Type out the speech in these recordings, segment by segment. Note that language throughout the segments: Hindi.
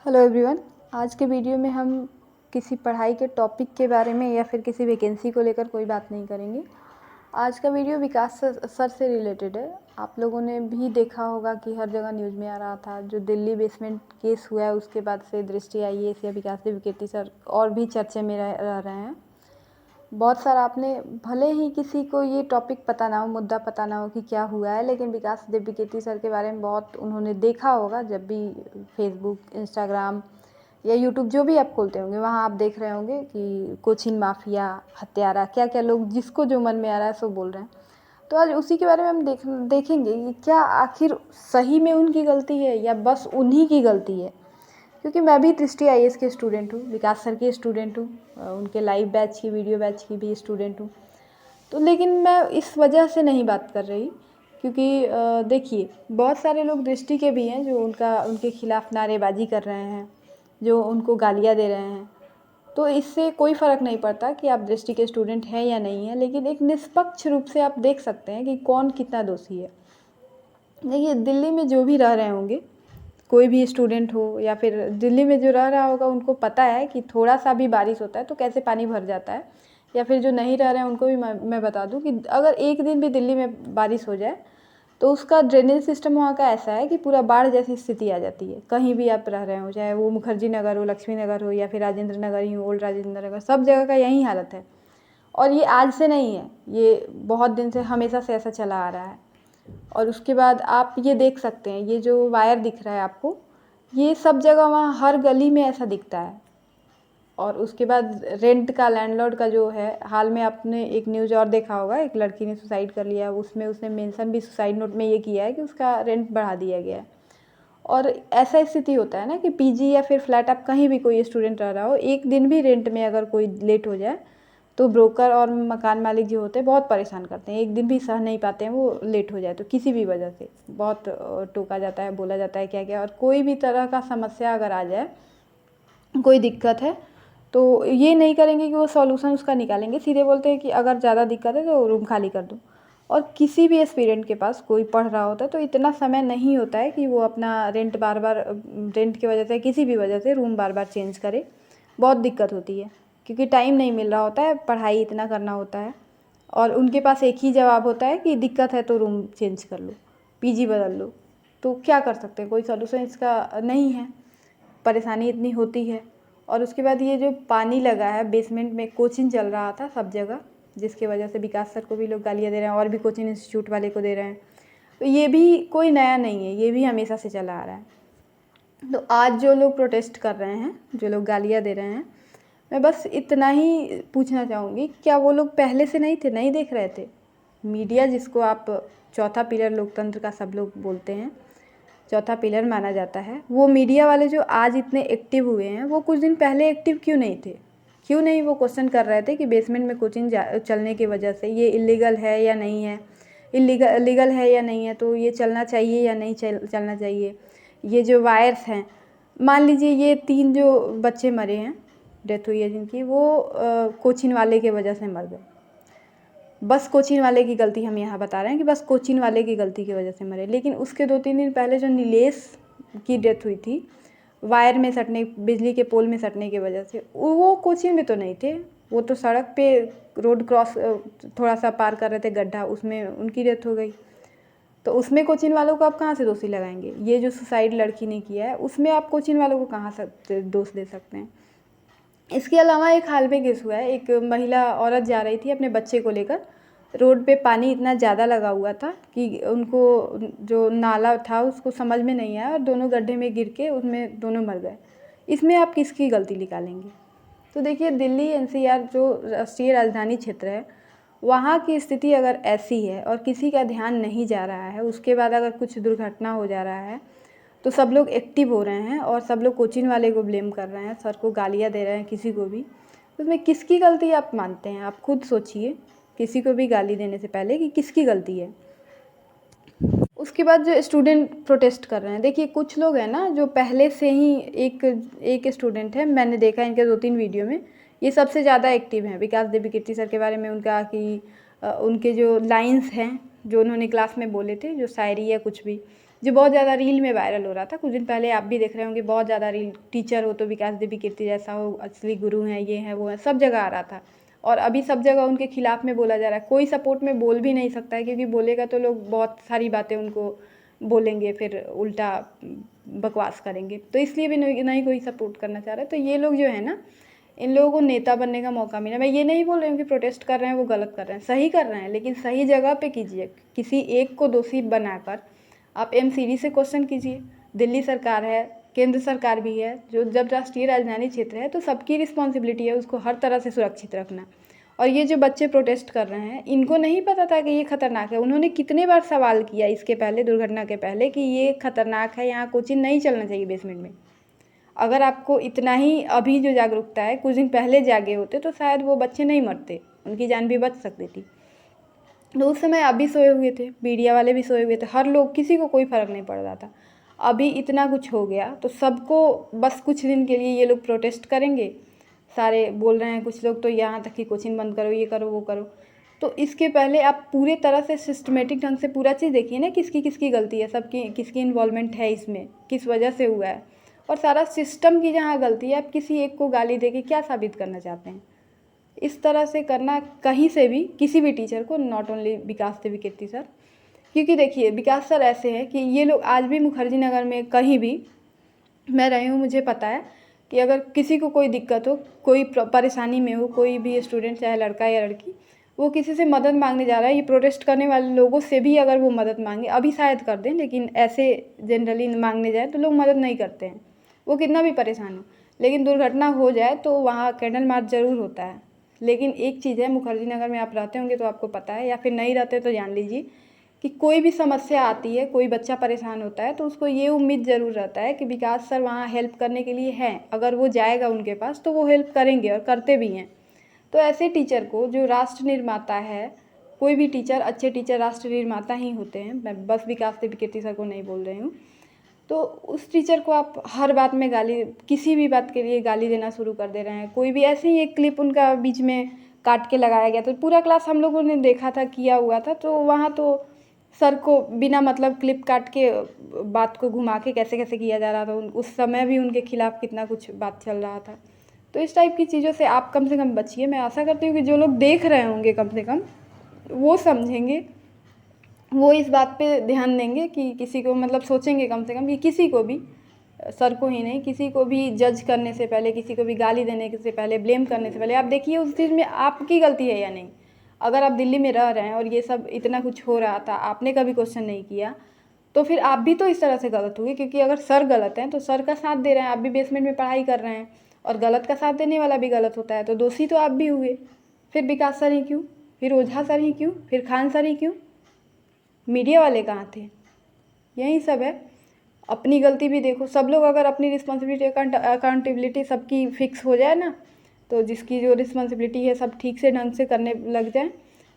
Hello everyone. आज के वीडियो में हम किसी पढ़ाई के टॉपिक के बारे में या फिर किसी वैकेंसी को लेकर कोई बात नहीं करेंगे। आज का वीडियो विकास सर से रिलेटेड है। आप लोगों ने भी देखा होगा कि हर जगह न्यूज़ में आ रहा था, जो दिल्ली बेसमेंट केस हुआ है उसके बाद से दृष्टि आईएएस या विकास देव सर और भी चर्चे में रह रहे हैं। बहुत सारा आपने, भले ही किसी को ये टॉपिक पता ना हो, मुद्दा पता ना हो कि क्या हुआ है, लेकिन विकास देव सर के बारे में बहुत उन्होंने देखा होगा। जब भी फेसबुक, इंस्टाग्राम या यूट्यूब जो भी आप खोलते होंगे, वहाँ आप देख रहे होंगे कि कोचिन माफिया, हत्यारा, क्या क्या लोग जिसको जो मन में आ रहा है सो बोल रहे हैं। तो आज उसी के बारे में हम देखेंगे कि क्या आखिर सही में उनकी गलती है या बस उन्हीं की गलती है। क्योंकि मैं भी दृष्टि आईएएस की स्टूडेंट हूँ, विकास सर की स्टूडेंट हूँ, उनके लाइव बैच की, वीडियो बैच की भी स्टूडेंट हूँ। तो लेकिन मैं इस वजह से नहीं बात कर रही, क्योंकि देखिए, बहुत सारे लोग दृष्टि के भी हैं जो उनके खिलाफ़ नारेबाजी कर रहे हैं, जो उनको गालियाँ दे रहे हैं। तो इससे कोई फ़र्क नहीं पड़ता कि आप दृष्टि के स्टूडेंट हैं या नहीं हैं, लेकिन एक निष्पक्ष रूप से आप देख सकते हैं कि कौन कितना दोषी है। देखिए, दिल्ली में जो भी रह रहे होंगे, कोई भी स्टूडेंट हो या फिर दिल्ली में जो रह रहा होगा, उनको पता है कि थोड़ा सा भी बारिश होता है तो कैसे पानी भर जाता है। या फिर जो नहीं रह रहे हैं उनको भी मैं बता दूं कि अगर एक दिन भी दिल्ली में बारिश हो जाए तो उसका ड्रेनेज सिस्टम वहाँ का ऐसा है कि पूरा बाढ़ जैसी स्थिति आ जाती है। कहीं भी आप रह रहे हो, चाहे वो मुखर्जी नगर हो, लक्ष्मी नगर हो या फिर राजेंद्र नगर ही हो, ओल्ड राजेंद्र नगर, सब जगह का यही हालत है। और ये आज से नहीं है, ये बहुत दिन से, हमेशा से ऐसा चला आ रहा है। और उसके बाद आप ये देख सकते हैं, ये जो वायर दिख रहा है आपको, ये सब जगह, वहाँ हर गली में ऐसा दिखता है। और उसके बाद रेंट का, लैंडलॉर्ड का जो है, हाल में आपने एक न्यूज़ और देखा होगा, एक लड़की ने सुसाइड कर लिया, उसमें उसने मेंशन भी सुसाइड नोट में ये किया है कि उसका रेंट बढ़ा दिया गया है। और ऐसा स्थिति होता है ना कि पीजी या फिर फ्लैट, आप कहीं भी कोई स्टूडेंट रह रहा हो, एक दिन भी रेंट में अगर कोई लेट हो जाए तो ब्रोकर और मकान मालिक जो होते हैं बहुत परेशान करते हैं। एक दिन भी सह नहीं पाते हैं वो लेट हो जाए तो, किसी भी वजह से बहुत टोका जाता है, बोला जाता है क्या क्या। और कोई भी तरह का समस्या अगर आ जाए, कोई दिक्कत है, तो ये नहीं करेंगे कि वो सॉल्यूशन उसका निकालेंगे, सीधे बोलते हैं कि अगर ज़्यादा दिक्कत है तो रूम खाली कर दो। और किसी भी एस्पिरेंट के पास, कोई पढ़ रहा होता है तो इतना समय नहीं होता है कि वो अपना रेंट बार बार, रेंट की वजह से, किसी भी वजह से रूम बार बार चेंज करे। बहुत दिक्कत होती है, क्योंकि टाइम नहीं मिल रहा होता है, पढ़ाई इतना करना होता है। और उनके पास एक ही जवाब होता है कि दिक्कत है तो रूम चेंज कर लो, पीजी बदल लो। तो क्या कर सकते हैं, कोई सॉल्यूशन इसका नहीं है, परेशानी इतनी होती है। और उसके बाद ये जो पानी लगा है बेसमेंट में, कोचिंग चल रहा था सब जगह, जिसकी वजह से विकास सर को भी लोग गालियाँ दे रहे हैं और भी कोचिंग इंस्टीट्यूट वाले को दे रहे हैं। तो ये भी कोई नया नहीं है, ये भी हमेशा से चला आ रहा है। तो आज जो लोग प्रोटेस्ट कर रहे हैं, जो लोग गालियाँ दे रहे हैं, मैं बस इतना ही पूछना चाहूँगी, क्या वो लोग पहले से नहीं थे, नहीं देख रहे थे? मीडिया, जिसको आप चौथा पिलर लोकतंत्र का सब लोग बोलते हैं, चौथा पिलर माना जाता है, वो मीडिया वाले जो आज इतने एक्टिव हुए हैं, वो कुछ दिन पहले एक्टिव क्यों नहीं थे? क्यों नहीं वो क्वेश्चन कर रहे थे कि बेसमेंट में कोचिंग चलने की वजह से ये इलीगल है या नहीं है, लीगल है या नहीं है, तो ये चलना चाहिए या नहीं चलना चाहिए। ये जो वायर्स हैं, मान लीजिए ये 3 जो बच्चे मरे हैं, डेथ हुई है जिनकी, वो कोचिंग वाले की वजह से मर गए। बस कोचिंग वाले की गलती हम यहाँ बता रहे हैं कि बस कोचिंग वाले की गलती की वजह से मरे। लेकिन उसके 2-3 दिन पहले जो नीलेश की डेथ हुई थी, वायर में सटने, बिजली के पोल में सटने की वजह से, वो कोचिंग में तो नहीं थे, वो तो सड़क पे रोड क्रॉस थोड़ा सा पार कर रहे थे, गड्ढा, उसमें उनकी डेथ हो गई। तो उसमें कोचिंग वालों को आप कहाँ से दोषी लगाएंगे? ये जो सुसाइड लड़की ने किया है, उसमें आप कोचिंग वालों को कहाँ से दोष दे सकते हैं? इसके अलावा एक हाल में केस हुआ है, एक महिला औरत जा रही थी अपने बच्चे को लेकर, रोड पे पानी इतना ज़्यादा लगा हुआ था कि उनको जो नाला था उसको समझ में नहीं आया और दोनों गड्ढे में गिर के उसमें दोनों मर गए। इसमें आप किसकी गलती निकालेंगे? तो देखिए, दिल्ली एनसीआर जो राष्ट्रीय राजधानी क्षेत्र है, वहाँ की स्थिति अगर ऐसी है और किसी का ध्यान नहीं जा रहा है, उसके बाद अगर कुछ दुर्घटना हो जा रहा है, तो सब लोग एक्टिव हो रहे हैं और सब लोग कोचिंग वाले को ब्लेम कर रहे हैं, सर को गालियाँ दे रहे हैं, किसी को भी। तो उसमें किसकी गलती आप मानते हैं? आप खुद सोचिए, किसी को भी गाली देने से पहले, कि किसकी गलती है। उसके बाद जो स्टूडेंट प्रोटेस्ट कर रहे हैं, देखिए कुछ लोग हैं ना जो पहले से ही, एक स्टूडेंट है, मैंने देखा इनके 2-3 वीडियो में, ये सबसे ज़्यादा एक्टिव हैं विकास देव सर के बारे में। उनका कि उनके जो लाइन्स हैं, जो उन्होंने क्लास में बोले थे, जो शायरी या कुछ भी, जो बहुत ज़्यादा रील में वायरल हो रहा था। कुछ दिन पहले आप भी देख रहे होंगे, बहुत ज़्यादा रील, टीचर हो तो विकास देवी कीर्ति जैसा हो, असली गुरु हैं, ये हैं वो हैं, सब जगह आ रहा था। और अभी सब जगह उनके खिलाफ़ में बोला जा रहा है। कोई सपोर्ट में बोल भी नहीं सकता है, क्योंकि बोलेगा तो लोग बहुत सारी बातें उनको बोलेंगे, फिर उल्टा बकवास करेंगे। तो इसलिए भी नहीं कोई सपोर्ट करना चाह रहा है। तो ये लोग जो है ना, इन लोगों को नेता बनने का मौका मिला। मैं ये नहीं बोल रही हूँ कि प्रोटेस्ट कर रहे हैं वो गलत कर रहे हैं, सही कर रहे हैं, लेकिन सही जगह पे कीजिए। किसी एक को दोषी बनाकर आप एमसीडी से क्वेश्चन कीजिए। दिल्ली सरकार है, केंद्र सरकार भी है, जो जब राष्ट्रीय राजधानी क्षेत्र है तो सबकी रिस्पॉन्सिबिलिटी है उसको हर तरह से सुरक्षित रखना। और ये जो बच्चे प्रोटेस्ट कर रहे हैं, इनको नहीं पता था कि ये खतरनाक है। उन्होंने कितने बार सवाल किया इसके पहले, दुर्घटना के पहले, कि ये खतरनाक है, यहाँ कोचिंग नहीं चलना चाहिए बेसमेंट में। अगर आपको इतना ही अभी जो जागरूकता है, कुछ दिन पहले जागे होते तो शायद वो बच्चे नहीं मरते, उनकी जान भी बच सकती थी। तो उस समय आप भी सोए हुए थे, मीडिया वाले भी सोए हुए थे, हर लोग, किसी को कोई फ़र्क नहीं पड़ रहा था। अभी इतना कुछ हो गया तो सबको बस कुछ दिन के लिए ये लोग प्रोटेस्ट करेंगे। सारे बोल रहे हैं कुछ लोग तो यहाँ तक कि कोचिंग बंद करो, ये करो, वो करो। तो इसके पहले आप पूरे तरह से सिस्टमेटिक ढंग से पूरा चीज़ देखिए ना, किसकी किसकी गलती है, सबकी किसकी इन्वॉल्वमेंट है इसमें, किस वजह से हुआ है। और सारा सिस्टम की जहाँ गलती है, आप किसी एक को गाली दे के क्या साबित करना चाहते हैं। इस तरह से करना कहीं से भी, किसी भी टीचर को, not only Vikas Devi Kirti sir, क्योंकि देखिए विकास सर ऐसे हैं कि ये लोग आज भी मुखर्जी नगर में कहीं भी, मैं रही हूँ, मुझे पता है कि अगर किसी को कोई दिक्कत हो, कोई परेशानी में हो, कोई भी स्टूडेंट, चाहे लड़का या लड़की, वो किसी से मदद मांगने जा रहा है, ये प्रोटेस्ट करने वाले लोगों से भी अगर वो मदद मांगे, अभी शायद कर दें, लेकिन ऐसे जनरली मांगने जाए तो लोग मदद नहीं करते हैं, वो कितना भी परेशान हो। लेकिन दुर्घटना हो जाए तो वहाँ कैंडल मार्च ज़रूर होता है। लेकिन एक चीज़ है, मुखर्जी नगर में आप रहते होंगे तो आपको पता है, या फिर नहीं रहते तो जान लीजिए कि कोई भी समस्या आती है, कोई बच्चा परेशान होता है, तो उसको ये उम्मीद ज़रूर रहता है कि विकास सर वहाँ हेल्प करने के लिए हैं। अगर वो जाएगा उनके पास तो वो हेल्प करेंगे, और करते भी हैं। तो ऐसे टीचर को, जो राष्ट्र निर्माता है, कोई भी टीचर, अच्छे टीचर राष्ट्र निर्माता ही होते हैं, मैं बस विकास देवी कीर्ति सर को नहीं बोल रही हूँ, तो उस टीचर को आप हर बात में गाली, किसी भी बात के लिए गाली देना शुरू कर दे रहे हैं। कोई भी ऐसे ही एक क्लिप उनका बीच में काट के लगाया गया, तो पूरा क्लास हम लोगों ने देखा था, किया हुआ था, तो वहाँ तो सर को बिना मतलब क्लिप काट के बात को घुमा के कैसे कैसे किया जा रहा था। उस समय भी उनके खिलाफ़ कितना कुछ बात चल रहा था। तो इस टाइप की चीज़ों से आप कम से कम बचिए। मैं आशा करती हूँ कि जो लोग देख रहे होंगे कम से कम वो समझेंगे, वो इस बात पे ध्यान देंगे कि किसी को, मतलब सोचेंगे कम से कम कि किसी को भी, सर को ही नहीं, किसी को भी जज करने से पहले, किसी को भी गाली देने से पहले, ब्लेम करने से पहले आप देखिए उस चीज़ में आपकी गलती है या नहीं। अगर आप दिल्ली में रह रहे हैं और ये सब इतना कुछ हो रहा था, आपने कभी क्वेश्चन नहीं किया, तो फिर आप भी तो इस तरह से गलत हुए। क्योंकि अगर सर गलत हैं तो सर का साथ दे रहे हैं, आप भी बेसमेंट में पढ़ाई कर रहे हैं, और गलत का साथ देने वाला भी गलत होता है, तो दोषी तो आप भी हुए। फिर विकास सर ही क्यों, फिर ओझा सर ही क्यों, फिर खान सर ही क्यों, मीडिया वाले कहाँ थे? यही सब है। अपनी गलती भी देखो। सब लोग अगर अपनी रिस्पॉन्सिबिलिटी, अकाउंटेबिलिटी सबकी फिक्स हो जाए ना, तो जिसकी जो रिस्पॉन्सिबिलिटी है सब ठीक से ढंग से करने लग जाए,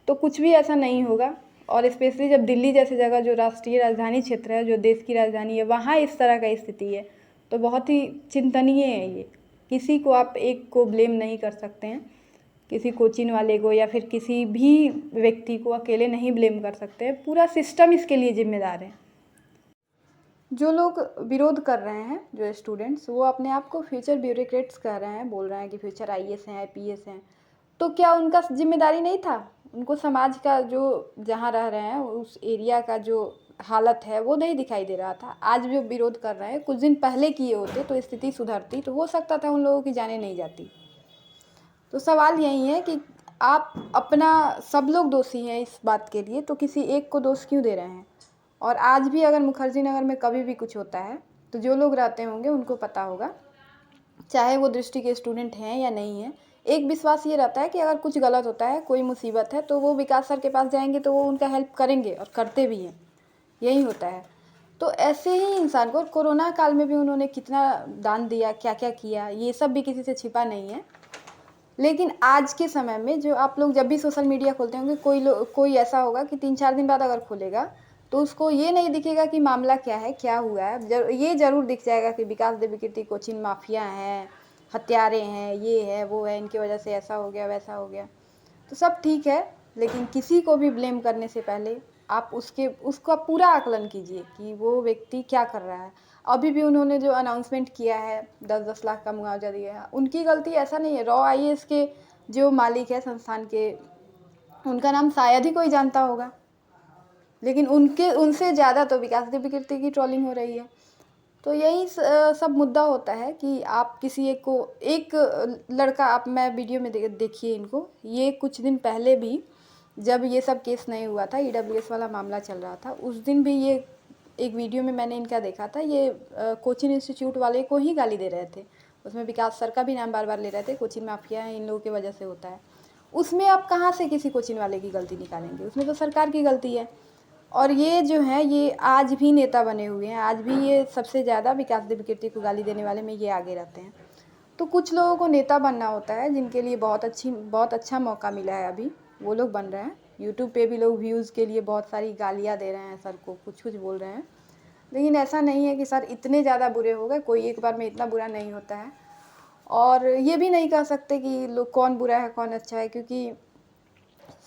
तो कुछ भी ऐसा नहीं होगा। और स्पेशली जब दिल्ली जैसी जगह, जो राष्ट्रीय राजधानी क्षेत्र है, जो देश की राजधानी है, वहाँ इस तरह का स्थिति है, तो बहुत ही चिंतनीय है ये। किसी को आप एक को ब्लेम नहीं कर सकते हैं, किसी कोचिंग वाले को या फिर किसी भी व्यक्ति को अकेले नहीं ब्लेम कर सकते हैं। पूरा सिस्टम इसके लिए जिम्मेदार है। जो लोग विरोध कर रहे हैं, जो स्टूडेंट्स, वो अपने आप को फ्यूचर ब्यूरोक्रेट्स कह रहे हैं, बोल रहे हैं कि फ्यूचर आईएएस हैं, आईपीएस हैं। तो क्या उनका जिम्मेदारी नहीं था? उनको समाज का, जो जहाँ रह रहे हैं उस एरिया का जो हालत है वो नहीं दिखाई दे रहा था? आज जो विरोध कर रहे हैं, कुछ दिन पहले किए होते तो स्थिति सुधरती, तो हो सकता था उन लोगों की जानें नहीं जाती। तो सवाल यही है कि आप अपना, सब लोग दोषी हैं इस बात के लिए, तो किसी एक को दोष क्यों दे रहे हैं? और आज भी अगर मुखर्जी नगर में कभी भी कुछ होता है तो जो लोग रहते होंगे उनको पता होगा, चाहे वो दृष्टि के स्टूडेंट हैं या नहीं हैं। एक विश्वास ये रहता है कि अगर कुछ गलत होता है, कोई मुसीबत है, तो वो विकास सर के पास जाएंगे तो वो उनका हेल्प करेंगे, और करते भी हैं। यही होता है। तो ऐसे ही इंसान को कोरोना काल में भी उन्होंने कितना दान दिया, क्या क्या किया, ये सब भी किसी से छिपा नहीं है। लेकिन आज के समय में, जो आप लोग जब भी सोशल मीडिया खोलते होंगे, कोई ऐसा होगा कि 3-4 दिन बाद अगर खोलेगा तो उसको ये नहीं दिखेगा कि मामला क्या है, क्या हुआ है। ये ज़रूर दिख जाएगा कि विकास देवी कीर्ति कोचिंग माफिया हैं, हत्यारे हैं, ये है वो है, इनकी वजह से ऐसा हो गया, वैसा हो गया। तो सब ठीक है, लेकिन किसी को भी ब्लेम करने से पहले आप उसका पूरा आकलन कीजिए कि वो व्यक्ति क्या कर रहा है। अभी भी उन्होंने जो अनाउंसमेंट किया है 10-10 लाख का मुआवजा दिया है, उनकी गलती ऐसा नहीं है। रॉ आईएएस के जो मालिक है संस्थान के, उनका नाम शायद ही कोई जानता होगा, लेकिन उनसे ज़्यादा तो विकास दिव्यकीर्ति की ट्रोलिंग हो रही है। तो यही सब मुद्दा होता है कि आप किसी एक लड़का, आप मैं वीडियो में देखिए इनको, ये कुछ दिन पहले भी जब ये सब केस नहीं हुआ था, ईडब्ल्यूएस वाला मामला चल रहा था, उस दिन भी ये एक वीडियो में मैंने इनका देखा था, ये कोचिंग इंस्टीट्यूट वाले को ही गाली दे रहे थे। उसमें विकास सर का भी नाम बार बार ले रहे थे, कोचिंग माफिया है, इन लोगों की वजह से होता है। उसमें आप कहाँ से किसी कोचिंग वाले की गलती निकालेंगे? उसमें तो सरकार की गलती है। और ये जो है, ये आज भी नेता बने हुए हैं, आज भी ये सबसे ज़्यादा विकास दिव्यकीर्ति को गाली देने वाले में ये आगे रहते हैं। तो कुछ लोगों को नेता बनना होता है, जिनके लिए बहुत अच्छा मौका मिला है अभी, वो लोग बन रहे हैं। यूट्यूब पे भी लोग व्यूज़ के लिए बहुत सारी गालियाँ दे रहे हैं सर को, कुछ बोल रहे हैं, लेकिन ऐसा नहीं है कि सर इतने ज़्यादा बुरे हो गए, कोई एक बार में इतना बुरा नहीं होता है। और ये भी नहीं कह सकते कि लोग कौन बुरा है कौन अच्छा है, क्योंकि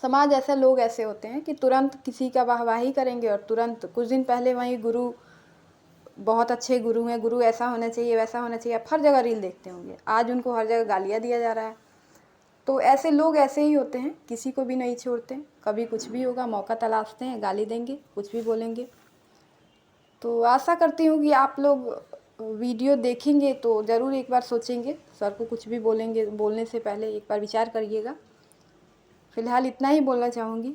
समाज ऐसे लोग ऐसे होते हैं कि तुरंत किसी का वाहवाही करेंगे और तुरंत कुछ दिन पहले वहीं गुरु, बहुत अच्छे गुरु हैं, गुरु ऐसा होना चाहिए वैसा होना चाहिए, आप हर जगह रील देखते होंगे, आज उनको हर जगह गालियाँ दिया जा रहा है। तो ऐसे लोग ऐसे ही होते हैं, किसी को भी नहीं छोड़ते, कभी कुछ भी होगा मौका तलाशते हैं, गाली देंगे, कुछ भी बोलेंगे। तो आशा करती हूँ कि आप लोग वीडियो देखेंगे तो ज़रूर एक बार सोचेंगे, सर को कुछ भी बोलने से पहले एक बार विचार करिएगा। फ़िलहाल इतना ही बोलना चाहूँगी।